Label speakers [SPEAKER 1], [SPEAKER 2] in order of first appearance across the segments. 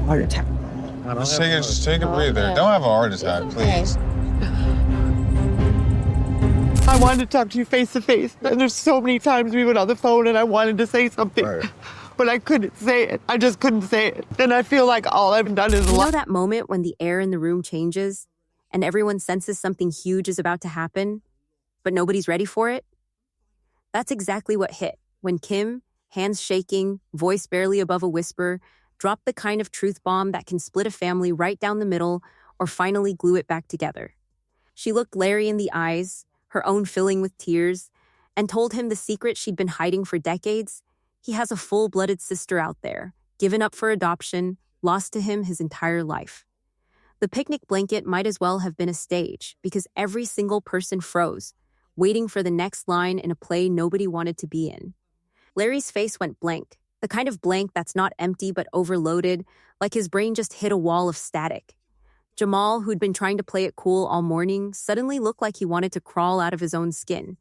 [SPEAKER 1] heart attack.
[SPEAKER 2] Just take a breather. Don't have a heart attack, please.
[SPEAKER 1] I wanted to talk to you face to face, and there's so many times we went on the phone and I wanted to say something, but I couldn't say it. I just couldn't say it. And I feel like all I've done is
[SPEAKER 3] You know that moment when the air in the room changes and everyone senses something huge is about to happen, but nobody's ready for it? That's exactly what hit when Kim, hands shaking, voice barely above a whisper, dropped the kind of truth bomb that can split a family right down the middle or finally glue it back together. She looked Larry in the eyes, her own filling with tears, and told him the secret she'd been hiding for decades. He has a full-blooded sister out there, given up for adoption, lost to him his entire life. The picnic blanket might as well have been a stage because every single person froze, waiting for the next line in a play nobody wanted to be in. Larry's face went blank, the kind of blank that's not empty but overloaded, like his brain just hit a wall of static. Jamal, who'd been trying to play it cool all morning, suddenly looked like he wanted to crawl out of his own skin.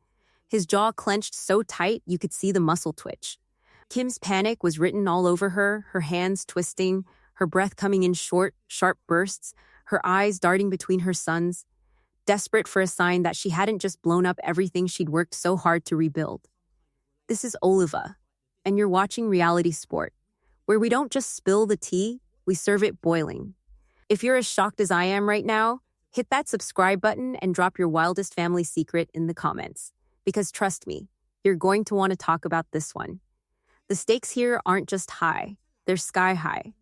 [SPEAKER 3] His jaw clenched so tight you could see the muscle twitch. Kim's panic was written all over her, her hands twisting, her breath coming in short, sharp bursts, her eyes darting between her sons, desperate for a sign that she hadn't just blown up everything she'd worked so hard to rebuild. This is Oliva, and you're watching Reality Sport, where we don't just spill the tea, we serve it boiling. If you're as shocked as I am right now, hit that subscribe button and drop your wildest family secret in the comments. Because trust me, you're going to want to talk about this one. The stakes here aren't just high, they're sky high.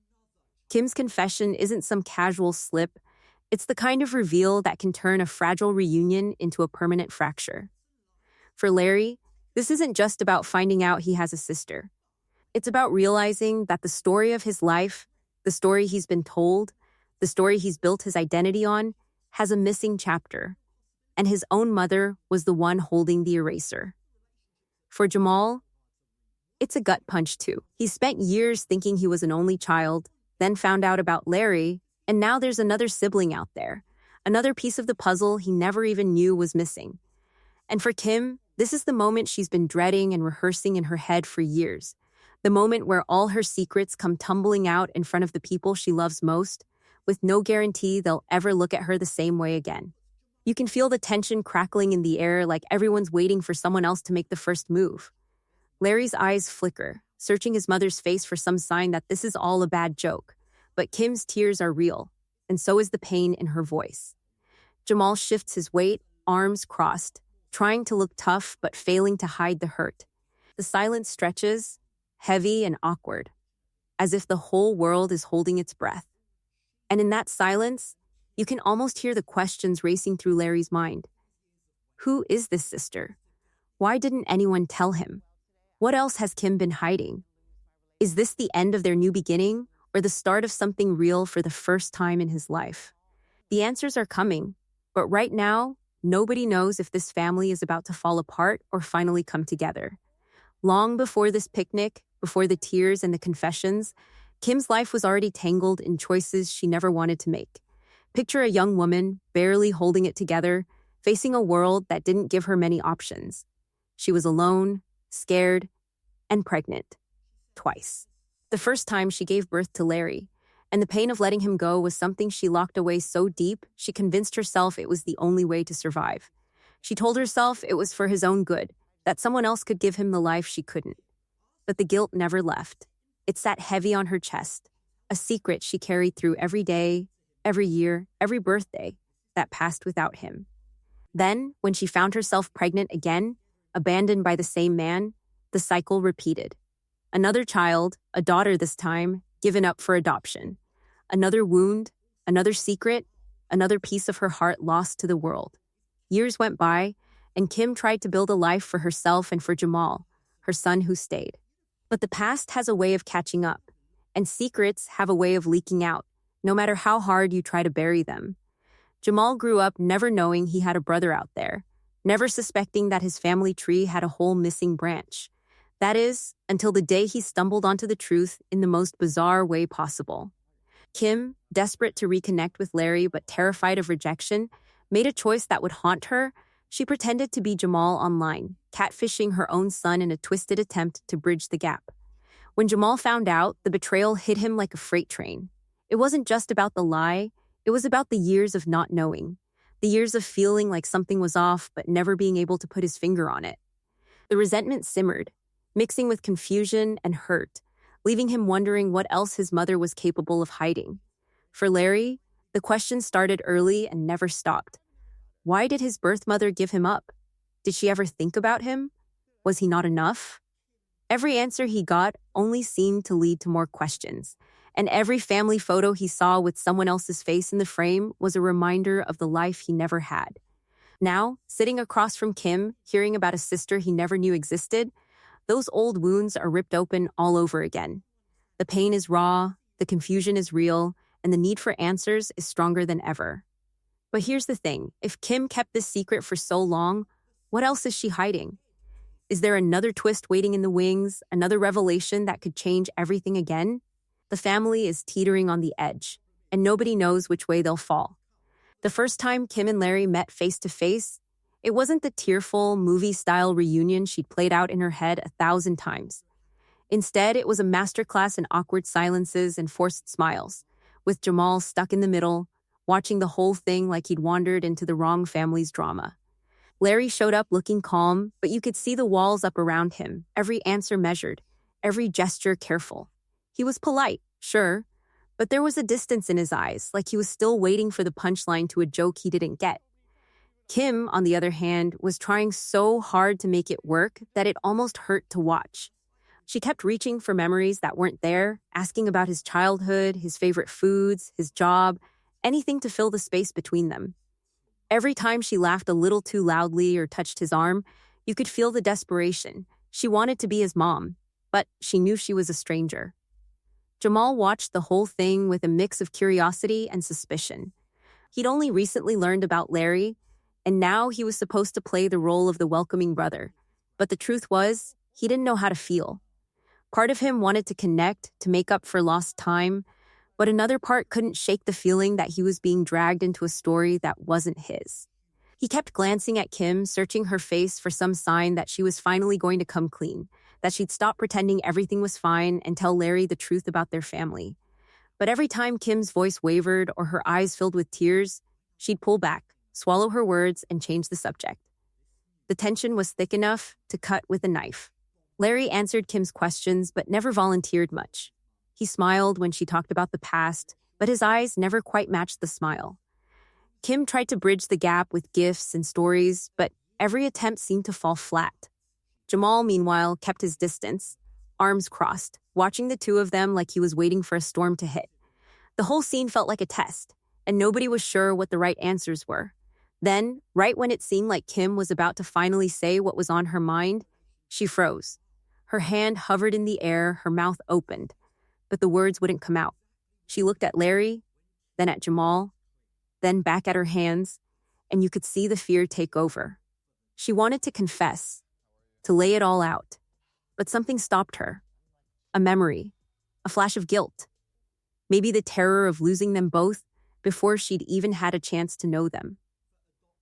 [SPEAKER 3] Kim's confession isn't some casual slip. It's the kind of reveal that can turn a fragile reunion into a permanent fracture. For Larry, this isn't just about finding out he has a sister. It's about realizing that the story of his life, the story he's been told, the story he's built his identity on, has a missing chapter, and his own mother was the one holding the eraser. For Jamal, it's a gut punch too. He spent years thinking he was an only child, then found out about Larry, and now there's another sibling out there, another piece of the puzzle he never even knew was missing. And for Kim, this is the moment she's been dreading and rehearsing in her head for years, the moment where all her secrets come tumbling out in front of the people she loves most, with no guarantee they'll ever look at her the same way again. You can feel the tension crackling in the air like everyone's waiting for someone else to make the first move. Larry's eyes flicker, searching his mother's face for some sign that this is all a bad joke. But Kim's tears are real, and so is the pain in her voice. Jamal shifts his weight, arms crossed, trying to look tough but failing to hide the hurt. The silence stretches, heavy and awkward, as if the whole world is holding its breath. And in that silence, you can almost hear the questions racing through Larry's mind. Who is this sister? Why didn't anyone tell him? What else has Kim been hiding? Is this the end of their new beginning or the start of something real for the first time in his life? The answers are coming, but right now, nobody knows if this family is about to fall apart or finally come together. Long before this picnic, before the tears and the confessions, Kim's life was already tangled in choices she never wanted to make. Picture a young woman, barely holding it together, facing a world that didn't give her many options. She was alone, scared, and pregnant. Twice. The first time she gave birth to Larry, and the pain of letting him go was something she locked away so deep, she convinced herself it was the only way to survive. She told herself it was for his own good, that someone else could give him the life she couldn't. But the guilt never left. It sat heavy on her chest, a secret she carried through every day, every year, every birthday that passed without him. Then, when she found herself pregnant again, abandoned by the same man, the cycle repeated. Another child, a daughter this time, given up for adoption. Another wound, another secret, another piece of her heart lost to the world. Years went by, and Kim tried to build a life for herself and for Jamal, her son who stayed. But the past has a way of catching up, and secrets have a way of leaking out, no matter how hard you try to bury them. Jamal grew up never knowing he had a brother out there, never suspecting that his family tree had a whole missing branch. That is, until the day he stumbled onto the truth in the most bizarre way possible. Kim, desperate to reconnect with Larry but terrified of rejection, made a choice that would haunt her. She pretended to be Jamal online, catfishing her own son in a twisted attempt to bridge the gap. When Jamal found out, the betrayal hit him like a freight train. It wasn't just about the lie, it was about the years of not knowing, the years of feeling like something was off but never being able to put his finger on it. The resentment simmered, mixing with confusion and hurt, leaving him wondering what else his mother was capable of hiding. For Larry, the question started early and never stopped. Why did his birth mother give him up? Did she ever think about him? Was he not enough? Every answer he got only seemed to lead to more questions, and every family photo he saw with someone else's face in the frame was a reminder of the life he never had. Now, sitting across from Kim, hearing about a sister he never knew existed, those old wounds are ripped open all over again. The pain is raw, the confusion is real, and the need for answers is stronger than ever. But here's the thing, if Kim kept this secret for so long, what else is she hiding? Is there another twist waiting in the wings, another revelation that could change everything again? The family is teetering on the edge, and nobody knows which way they'll fall. The first time Kim and Larry met face to face, it wasn't the tearful, movie-style reunion she'd played out in her head 1,000 times. Instead, it was a masterclass in awkward silences and forced smiles, with Jamal stuck in the middle, watching the whole thing like he'd wandered into the wrong family's drama. Larry showed up looking calm, but you could see the walls up around him, every answer measured, every gesture careful. He was polite, sure, but there was a distance in his eyes, like he was still waiting for the punchline to a joke he didn't get. Kim, on the other hand, was trying so hard to make it work that it almost hurt to watch. She kept reaching for memories that weren't there, asking about his childhood, his favorite foods, his job, anything to fill the space between them. Every time she laughed a little too loudly or touched his arm, you could feel the desperation. She wanted to be his mom, but she knew she was a stranger. Jamal watched the whole thing with a mix of curiosity and suspicion. He'd only recently learned about Larry, and now he was supposed to play the role of the welcoming brother. But the truth was, he didn't know how to feel. Part of him wanted to connect, to make up for lost time, but another part couldn't shake the feeling that he was being dragged into a story that wasn't his. He kept glancing at Kim, searching her face for some sign that she was finally going to come clean, that she'd stop pretending everything was fine and tell Larry the truth about their family. But every time Kim's voice wavered or her eyes filled with tears, she'd pull back, swallow her words, and change the subject. The tension was thick enough to cut with a knife. Larry answered Kim's questions but never volunteered much. He smiled when she talked about the past, but his eyes never quite matched the smile. Kim tried to bridge the gap with gifts and stories, but every attempt seemed to fall flat. Jamal, meanwhile, kept his distance, arms crossed, watching the two of them like he was waiting for a storm to hit. The whole scene felt like a test, and nobody was sure what the right answers were. Then, right when it seemed like Kim was about to finally say what was on her mind, she froze. Her hand hovered in the air, her mouth opened, but the words wouldn't come out. She looked at Larry, then at Jamal, then back at her hands, and you could see the fear take over. She wanted to confess, to lay it all out, but something stopped her. A memory, a flash of guilt, maybe the terror of losing them both before she'd even had a chance to know them.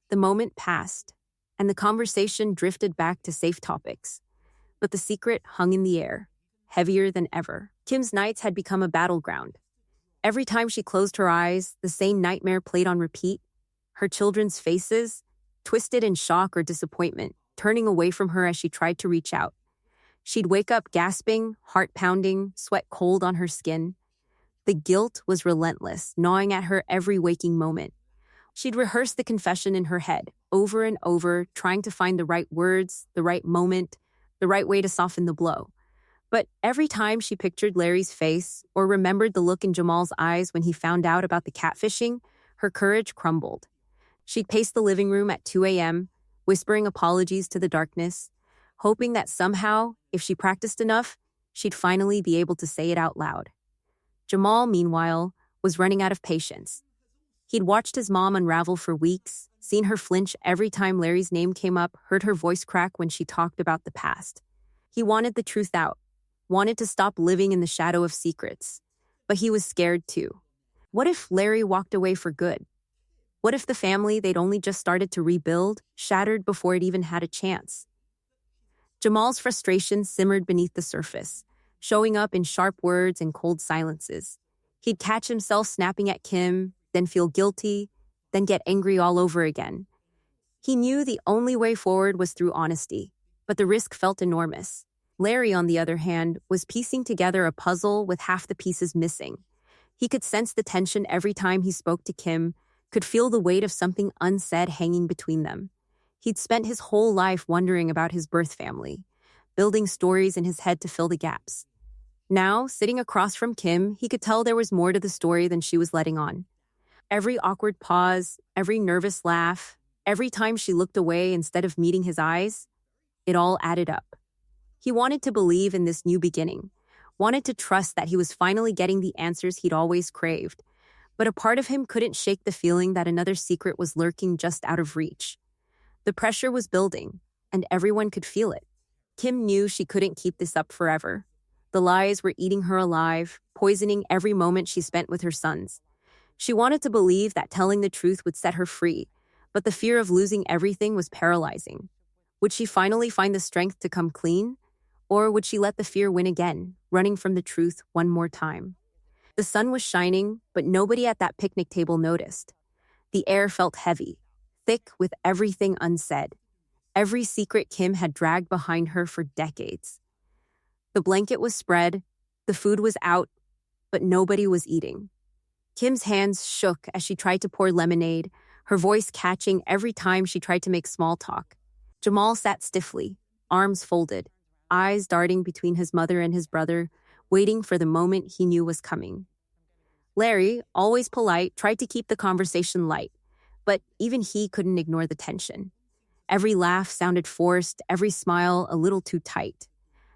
[SPEAKER 3] The moment passed, and the conversation drifted back to safe topics, but the secret hung in the air, heavier than ever. Kim's nights had become a battleground. Every time she closed her eyes, the same nightmare played on repeat, her children's faces, twisted in shock or disappointment, turning away from her as she tried to reach out. She'd wake up gasping, heart pounding, sweat cold on her skin. The guilt was relentless, gnawing at her every waking moment. She'd rehearse the confession in her head, over and over, trying to find the right words, the right moment, the right way to soften the blow. But every time she pictured Larry's face or remembered the look in Jamal's eyes when he found out about the catfishing, her courage crumbled. She'd pace the living room at 2 a.m., whispering apologies to the darkness, hoping that somehow, if she practiced enough, she'd finally be able to say it out loud. Jamal, meanwhile, was running out of patience. He'd watched his mom unravel for weeks, seen her flinch every time Larry's name came up, heard her voice crack when she talked about the past. He wanted the truth out, wanted to stop living in the shadow of secrets, but he was scared too. What if Larry walked away for good? What if the family they'd only just started to rebuild shattered before it even had a chance? Jamal's frustration simmered beneath the surface, showing up in sharp words and cold silences. He'd catch himself snapping at Kim, then feel guilty, then get angry all over again. He knew the only way forward was through honesty, but the risk felt enormous. Larry, on the other hand, was piecing together a puzzle with half the pieces missing. He could sense the tension every time he spoke to Kim, could feel the weight of something unsaid hanging between them. He'd spent his whole life wondering about his birth family, building stories in his head to fill the gaps. Now, sitting across from Kim, he could tell there was more to the story than she was letting on. Every awkward pause, every nervous laugh, every time she looked away instead of meeting his eyes, it all added up. He wanted to believe in this new beginning, wanted to trust that he was finally getting the answers he'd always craved, but a part of him couldn't shake the feeling that another secret was lurking just out of reach. The pressure was building, and everyone could feel it. Kim knew she couldn't keep this up forever. The lies were eating her alive, poisoning every moment she spent with her sons. She wanted to believe that telling the truth would set her free, but the fear of losing everything was paralyzing. Would she finally find the strength to come clean? Or would she let the fear win again, running from the truth one more time? The sun was shining, but nobody at that picnic table noticed. The air felt heavy, thick with everything unsaid. Every secret Kim had dragged behind her for decades. The blanket was spread, the food was out, but nobody was eating. Kim's hands shook as she tried to pour lemonade, her voice catching every time she tried to make small talk. Jamal sat stiffly, arms folded, eyes darting between his mother and his brother, waiting for the moment he knew was coming. Larry, always polite, tried to keep the conversation light, but even he couldn't ignore the tension. Every laugh sounded forced, every smile a little too tight.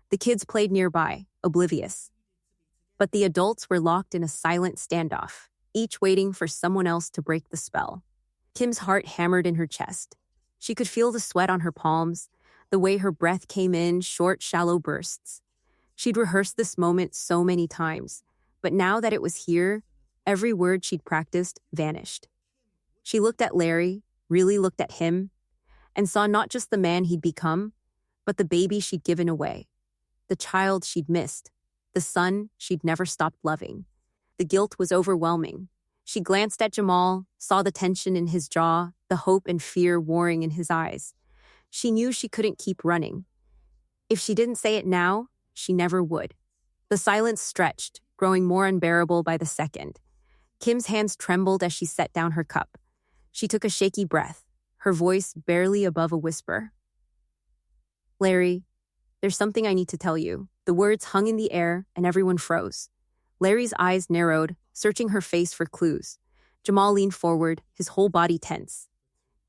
[SPEAKER 3] The kids played nearby, oblivious. But the adults were locked in a silent standoff, each waiting for someone else to break the spell. Kim's heart hammered in her chest. She could feel the sweat on her palms, the way her breath came in short, shallow bursts. She'd rehearsed this moment so many times, but now that it was here, every word she'd practiced vanished. She looked at Larry, really looked at him, and saw not just the man he'd become, but the baby she'd given away, the child she'd missed, the son she'd never stopped loving. The guilt was overwhelming. She glanced at Jamal, saw the tension in his jaw, the hope and fear warring in his eyes. She knew she couldn't keep running. If she didn't say it now, she never would. The silence stretched, growing more unbearable by the second. Kim's hands trembled as she set down her cup. She took a shaky breath, her voice barely above a whisper. Larry, there's something I need to tell you. The words hung in the air, and everyone froze. Larry's eyes narrowed, searching her face for clues. Jamal leaned forward, his whole body tense.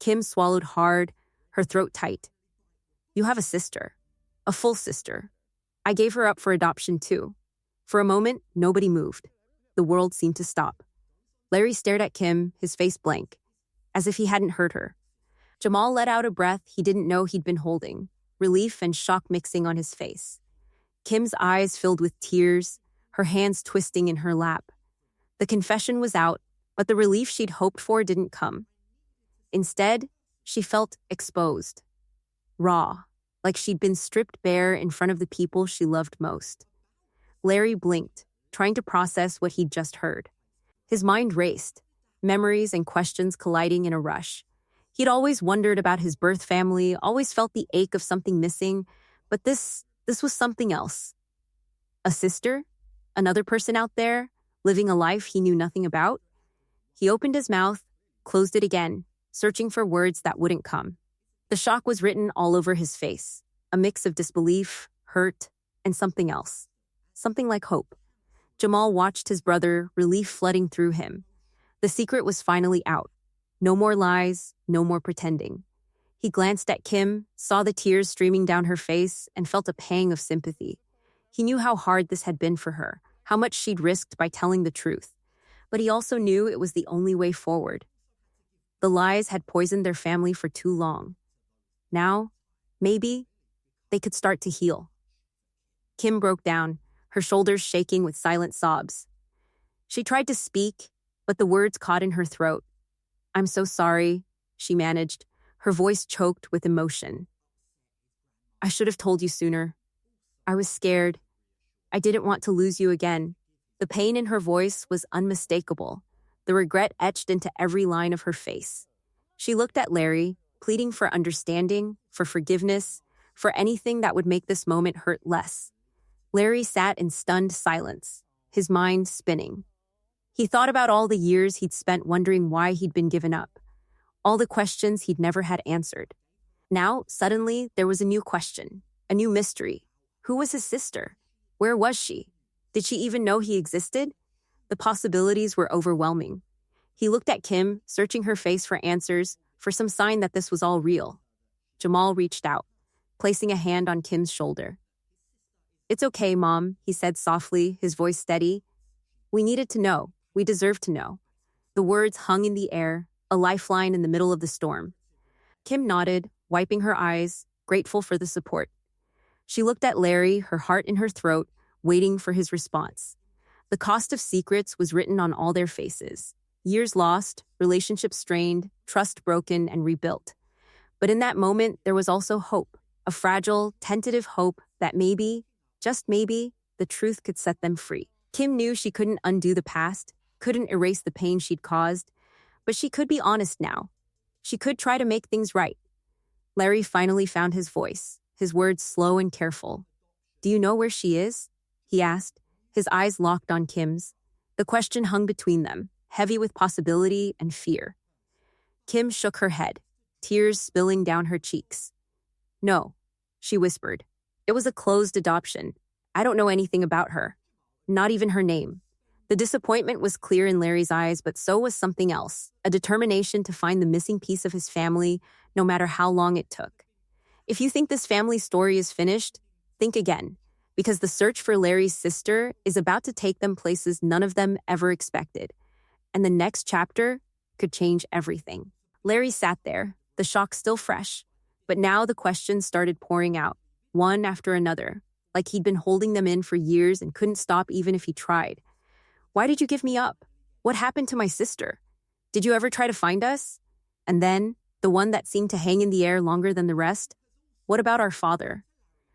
[SPEAKER 3] Kim swallowed hard, her throat tight. You have a sister. A full sister. I gave her up for adoption too. For a moment, nobody moved. The world seemed to stop. Larry stared at Kim, his face blank, as if he hadn't heard her. Jamal let out a breath he didn't know he'd been holding, relief and shock mixing on his face. Kim's eyes filled with tears, her hands twisting in her lap. The confession was out, but the relief she'd hoped for didn't come. Instead, she felt exposed, raw, like she'd been stripped bare in front of the people she loved most. Larry blinked, trying to process what he'd just heard. His mind raced, memories and questions colliding in a rush. He'd always wondered about his birth family, always felt the ache of something missing, but this was something else. A sister? Another person out there, living a life he knew nothing about? He opened his mouth, closed it again, searching for words that wouldn't come. The shock was written all over his face, a mix of disbelief, hurt, and something else. Something like hope. Jamal watched his brother, relief flooding through him. The secret was finally out. No more lies, no more pretending. He glanced at Kim, saw the tears streaming down her face, and felt a pang of sympathy. He knew how hard this had been for her, how much she'd risked by telling the truth. But he also knew it was the only way forward. The lies had poisoned their family for too long. Now, maybe, they could start to heal. Kim broke down, her shoulders shaking with silent sobs. She tried to speak, but the words caught in her throat. I'm so sorry, she managed, her voice choked with emotion. I should have told you sooner. I was scared. I didn't want to lose you again. The pain in her voice was unmistakable, the regret etched into every line of her face. She looked at Larry, pleading for understanding, for forgiveness, for anything that would make this moment hurt less. Larry sat in stunned silence, his mind spinning. He thought about all the years he'd spent wondering why he'd been given up, all the questions he'd never had answered. Now, suddenly, there was a new question, a new mystery. Who was his sister? Where was she? Did she even know he existed? The possibilities were overwhelming. He looked at Kim, searching her face for answers, for some sign that this was all real. Jamal reached out, placing a hand on Kim's shoulder. "It's okay, Mom," he said softly, his voice steady. "We needed to know. We deserve to know." The words hung in the air, a lifeline in the middle of the storm. Kim nodded, wiping her eyes, grateful for the support. She looked at Larry, her heart in her throat, waiting for his response. The cost of secrets was written on all their faces. Years lost, relationships strained, trust broken and rebuilt. But in that moment, there was also hope, a fragile, tentative hope that maybe, just maybe, the truth could set them free. Kim knew she couldn't undo the past, couldn't erase the pain she'd caused, but she could be honest now. She could try to make things right. Larry finally found his voice, his words slow and careful. "Do you know where she is?" he asked, his eyes locked on Kim's. The question hung between them, heavy with possibility and fear. Kim shook her head, tears spilling down her cheeks. "No," she whispered. "It was a closed adoption. I don't know anything about her. Not even her name." The disappointment was clear in Larry's eyes, but so was something else, a determination to find the missing piece of his family, no matter how long it took. If you think this family story is finished, think again, because the search for Larry's sister is about to take them places none of them ever expected. And the next chapter could change everything. Larry sat there, the shock still fresh, but now the questions started pouring out, one after another, like he'd been holding them in for years and couldn't stop even if he tried. "Why did you give me up? What happened to my sister? Did you ever try to find us?" And then, the one that seemed to hang in the air longer than the rest, "What about our father?"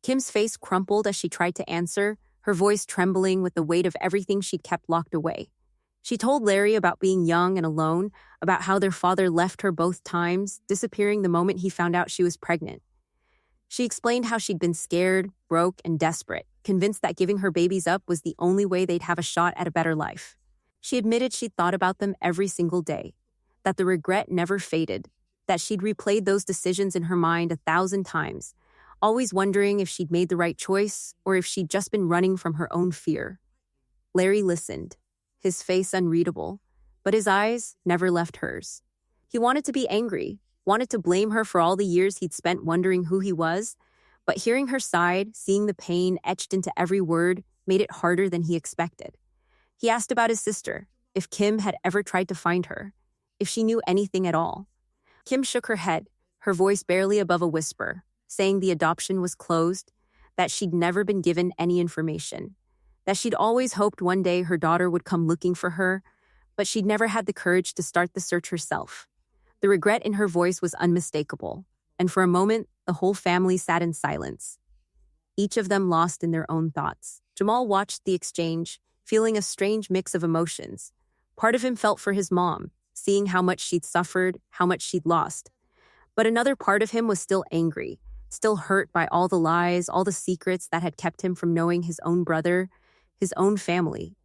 [SPEAKER 3] Kim's face crumpled as she tried to answer, her voice trembling with the weight of everything she'd kept locked away. She told Larry about being young and alone, about how their father left her both times, disappearing the moment he found out she was pregnant. She explained how she'd been scared, broke, and desperate, convinced that giving her babies up was the only way they'd have a shot at a better life. She admitted she'd thought about them every single day, that the regret never faded, that she'd replayed those decisions in her mind 1,000 times, always wondering if she'd made the right choice or if she'd just been running from her own fear. Larry listened, his face unreadable, but his eyes never left hers. He wanted to be angry, wanted to blame her for all the years he'd spent wondering who he was, but hearing her side, seeing the pain etched into every word, made it harder than he expected. He asked about his sister, if Kim had ever tried to find her, if she knew anything at all. Kim shook her head, her voice barely above a whisper, saying the adoption was closed, that she'd never been given any information, that she'd always hoped one day her daughter would come looking for her, but she'd never had the courage to start the search herself. The regret in her voice was unmistakable, and for a moment, the whole family sat in silence, each of them lost in their own thoughts. Jamal watched the exchange, feeling a strange mix of emotions. Part of him felt for his mom, seeing how much she'd suffered, how much she'd lost. But another part of him was still angry, still hurt by all the lies, all the secrets that had kept him from knowing his own brother, his own family.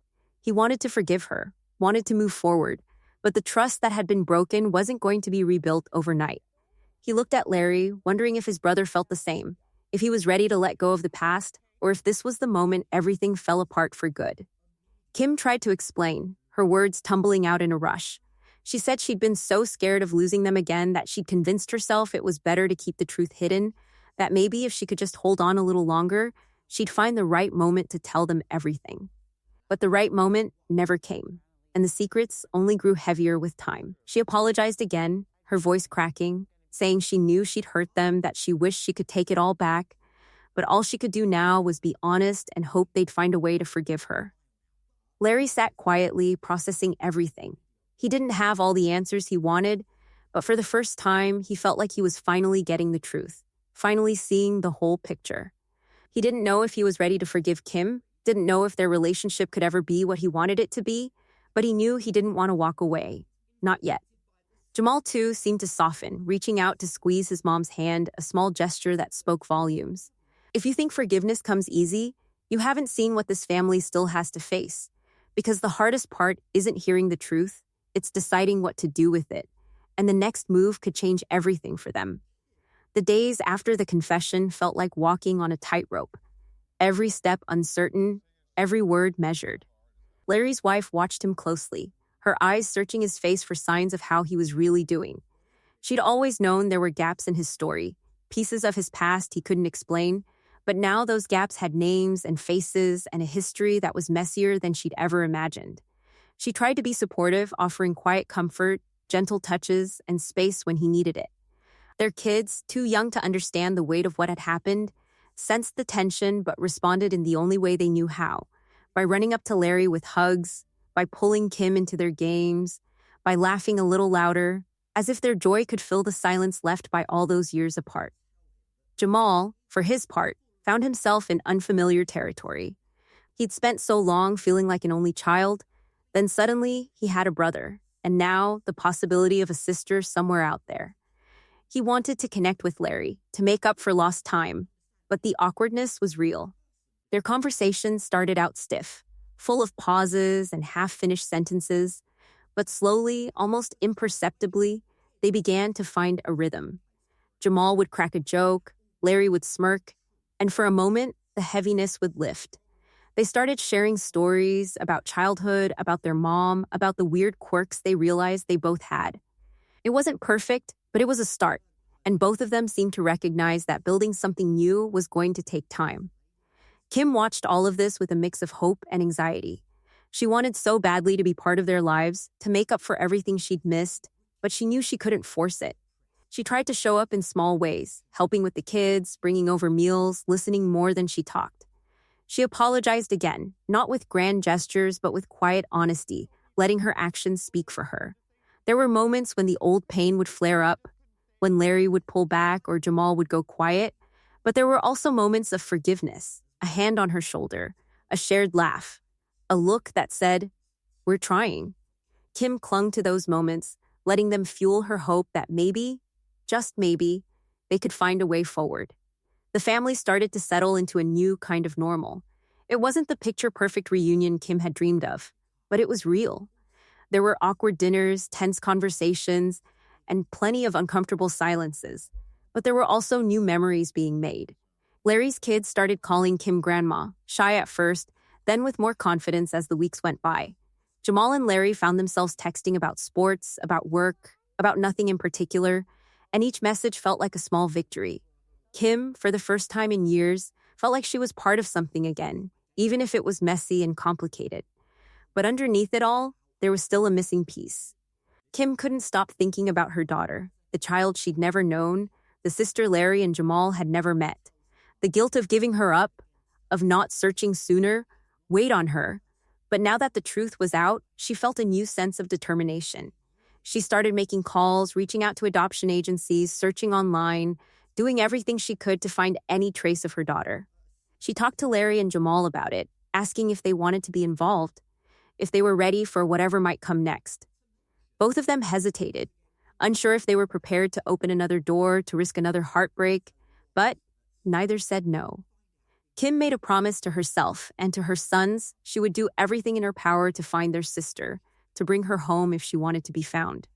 [SPEAKER 3] He wanted to forgive her, wanted to move forward, but the trust that had been broken wasn't going to be rebuilt overnight. He looked at Larry, wondering if his brother felt the same, if he was ready to let go of the past, or if this was the moment everything fell apart for good. Kim tried to explain, her words tumbling out in a rush. She said she'd been so scared of losing them again that she'd convinced herself it was better to keep the truth hidden, that maybe if she could just hold on a little longer, she'd find the right moment to tell them everything. But the right moment never came, and the secrets only grew heavier with time. She apologized again, her voice cracking, saying she knew she'd hurt them, that she wished she could take it all back, but all she could do now was be honest and hope they'd find a way to forgive her. Larry sat quietly, processing everything. He didn't have all the answers he wanted, but for the first time, he felt like he was finally getting the truth, finally seeing the whole picture. He didn't know if he was ready to forgive Kim, didn't know if their relationship could ever be what he wanted it to be, but he knew he didn't want to walk away. Not yet. Jamal, too, seemed to soften, reaching out to squeeze his mom's hand, a small gesture that spoke volumes. If you think forgiveness comes easy, you haven't seen what this family still has to face. Because the hardest part isn't hearing the truth, it's deciding what to do with it. And the next move could change everything for them. The days after the confession felt like walking on a tightrope. Every step uncertain, every word measured. Larry's wife watched him closely, her eyes searching his face for signs of how he was really doing. She'd always known there were gaps in his story, pieces of his past he couldn't explain, but now those gaps had names and faces and a history that was messier than she'd ever imagined. She tried to be supportive, offering quiet comfort, gentle touches, and space when he needed it. Their kids, too young to understand the weight of what had happened, sensed the tension but responded in the only way they knew how, by running up to Larry with hugs, by pulling Kim into their games, by laughing a little louder, as if their joy could fill the silence left by all those years apart. Jamal, for his part, found himself in unfamiliar territory. He'd spent so long feeling like an only child, then suddenly he had a brother, and now the possibility of a sister somewhere out there. He wanted to connect with Larry, to make up for lost time, but the awkwardness was real. Their conversation started out stiff, full of pauses and half-finished sentences, but slowly, almost imperceptibly, they began to find a rhythm. Jamal would crack a joke, Larry would smirk, and for a moment, the heaviness would lift. They started sharing stories about childhood, about their mom, about the weird quirks they realized they both had. It wasn't perfect, but it was a start, and both of them seemed to recognize that building something new was going to take time. Kim watched all of this with a mix of hope and anxiety. She wanted so badly to be part of their lives, to make up for everything she'd missed, but she knew she couldn't force it. She tried to show up in small ways, helping with the kids, bringing over meals, listening more than she talked. She apologized again, not with grand gestures, but with quiet honesty, letting her actions speak for her. There were moments when the old pain would flare up, when Larry would pull back or Jamal would go quiet, but there were also moments of forgiveness, a hand on her shoulder, a shared laugh, a look that said, "We're trying." Kim clung to those moments, letting them fuel her hope that maybe, just maybe, they could find a way forward. The family started to settle into a new kind of normal. It wasn't the picture-perfect reunion Kim had dreamed of, but it was real. There were awkward dinners, tense conversations, and plenty of uncomfortable silences. But there were also new memories being made. Larry's kids started calling Kim grandma, shy at first, then with more confidence as the weeks went by. Jamal and Larry found themselves texting about sports, about work, about nothing in particular, and each message felt like a small victory. Kim, for the first time in years, felt like she was part of something again, even if it was messy and complicated. But underneath it all, there was still a missing piece. Kim couldn't stop thinking about her daughter, the child she'd never known, the sister Larry and Jamal had never met. The guilt of giving her up, of not searching sooner, weighed on her. But now that the truth was out, she felt a new sense of determination. She started making calls, reaching out to adoption agencies, searching online, doing everything she could to find any trace of her daughter. She talked to Larry and Jamal about it, asking if they wanted to be involved, if they were ready for whatever might come next. Both of them hesitated, unsure if they were prepared to open another door, to risk another heartbreak, but neither said no. Kim made a promise to herself and to her sons she would do everything in her power to find their sister, to bring her home if she wanted to be found.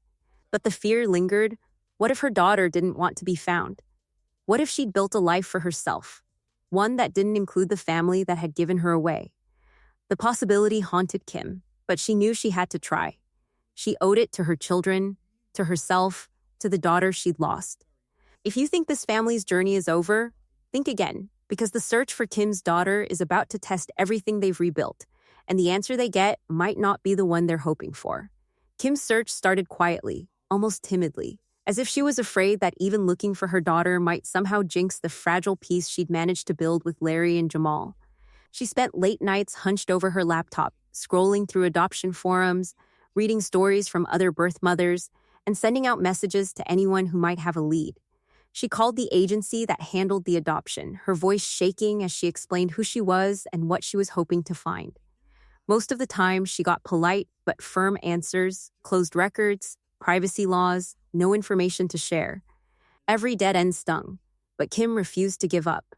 [SPEAKER 3] But the fear lingered. What if her daughter didn't want to be found? What if she'd built a life for herself, one that didn't include the family that had given her away? The possibility haunted Kim, but she knew she had to try. She owed it to her children, to herself, to the daughter she'd lost. If you think this family's journey is over, think again, because the search for Kim's daughter is about to test everything they've rebuilt, and the answer they get might not be the one they're hoping for. Kim's search started quietly, almost timidly, as if she was afraid that even looking for her daughter might somehow jinx the fragile peace she'd managed to build with Larry and Jamal. She spent late nights hunched over her laptop, scrolling through adoption forums, reading stories from other birth mothers, and sending out messages to anyone who might have a lead. She called the agency that handled the adoption, her voice shaking as she explained who she was and what she was hoping to find. Most of the time, she got polite but firm answers, closed records, privacy laws, no information to share. Every dead end stung, but Kim refused to give up.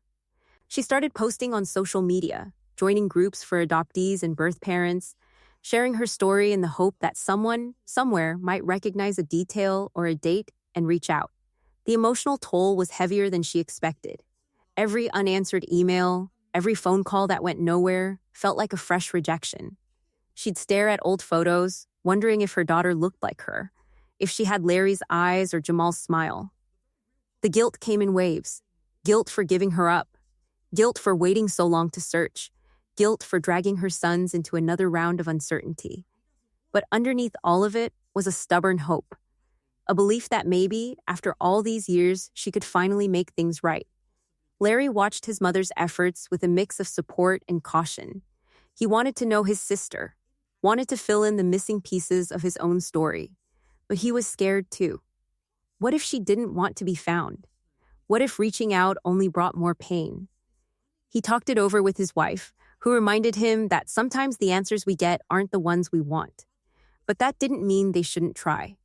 [SPEAKER 3] She started posting on social media, joining groups for adoptees and birth parents, sharing her story in the hope that someone, somewhere, might recognize a detail or a date and reach out. The emotional toll was heavier than she expected. Every unanswered email, every phone call that went nowhere felt like a fresh rejection. She'd stare at old photos, wondering if her daughter looked like her, if she had Larry's eyes or Jamal's smile. The guilt came in waves. Guilt for giving her up. Guilt for waiting so long to search. Guilt for dragging her sons into another round of uncertainty. But underneath all of it was a stubborn hope. A belief that maybe, after all these years, she could finally make things right. Larry watched his mother's efforts with a mix of support and caution. He wanted to know his sister, wanted to fill in the missing pieces of his own story. But he was scared too. What if she didn't want to be found? What if reaching out only brought more pain? He talked it over with his wife, who reminded him that sometimes the answers we get aren't the ones we want. But that didn't mean they shouldn't try.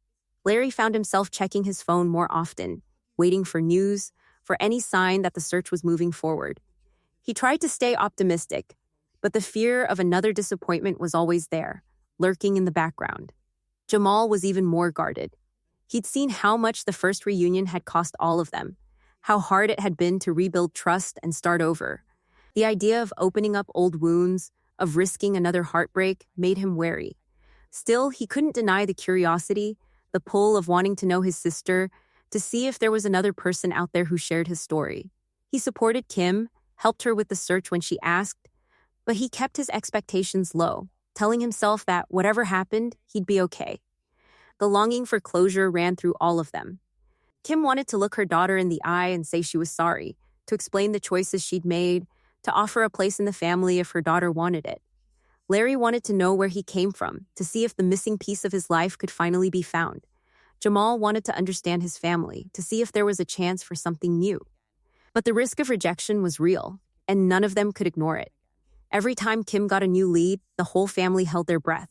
[SPEAKER 3] Larry found himself checking his phone more often, waiting for news, for any sign that the search was moving forward. He tried to stay optimistic, but the fear of another disappointment was always there, lurking in the background. Jamal was even more guarded. He'd seen how much the first reunion had cost all of them, how hard it had been to rebuild trust and start over. The idea of opening up old wounds, of risking another heartbreak, made him wary. Still, he couldn't deny the curiosity, the pull of wanting to know his sister, to see if there was another person out there who shared his story. He supported Kim, helped her with the search when she asked, but he kept his expectations low, telling himself that whatever happened, he'd be okay. The longing for closure ran through all of them. Kim wanted to look her daughter in the eye and say she was sorry, to explain the choices she'd made, to offer a place in the family if her daughter wanted it. Larry wanted to know where he came from, to see if the missing piece of his life could finally be found. Jamal wanted to understand his family, to see if there was a chance for something new. But the risk of rejection was real, and none of them could ignore it. Every time Kim got a new lead, the whole family held their breath,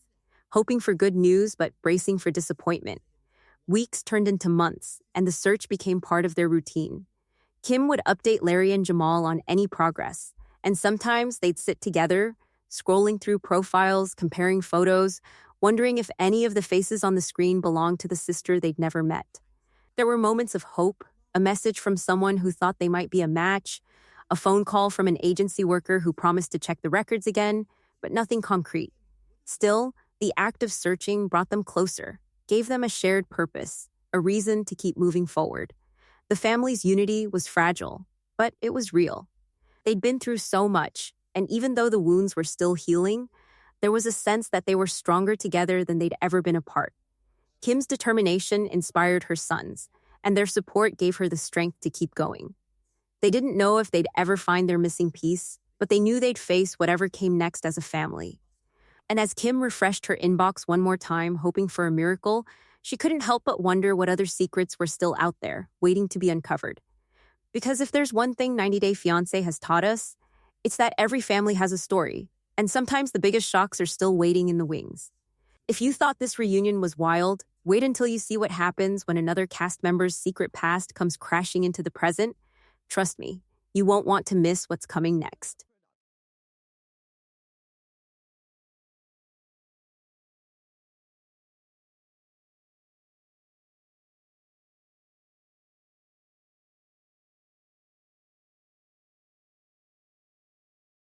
[SPEAKER 3] hoping for good news but bracing for disappointment. Weeks turned into months, and the search became part of their routine. Kim would update Larry and Jamal on any progress, and sometimes they'd sit together, scrolling through profiles, comparing photos, wondering if any of the faces on the screen belonged to the sister they'd never met. There were moments of hope, a message from someone who thought they might be a match, a phone call from an agency worker who promised to check the records again, but nothing concrete. Still, the act of searching brought them closer, gave them a shared purpose, a reason to keep moving forward. The family's unity was fragile, but it was real. They'd been through so much, and even though the wounds were still healing, there was a sense that they were stronger together than they'd ever been apart. Kim's determination inspired her sons, and their support gave her the strength to keep going. They didn't know if they'd ever find their missing piece, but they knew they'd face whatever came next as a family. And as Kim refreshed her inbox one more time, hoping for a miracle, she couldn't help but wonder what other secrets were still out there, waiting to be uncovered. Because if there's one thing 90 Day Fiance has taught us, it's that every family has a story, and sometimes the biggest shocks are still waiting in the wings. If you thought this reunion was wild, wait until you see what happens when another cast member's secret past comes crashing into the present. Trust me, you won't want to miss what's coming next.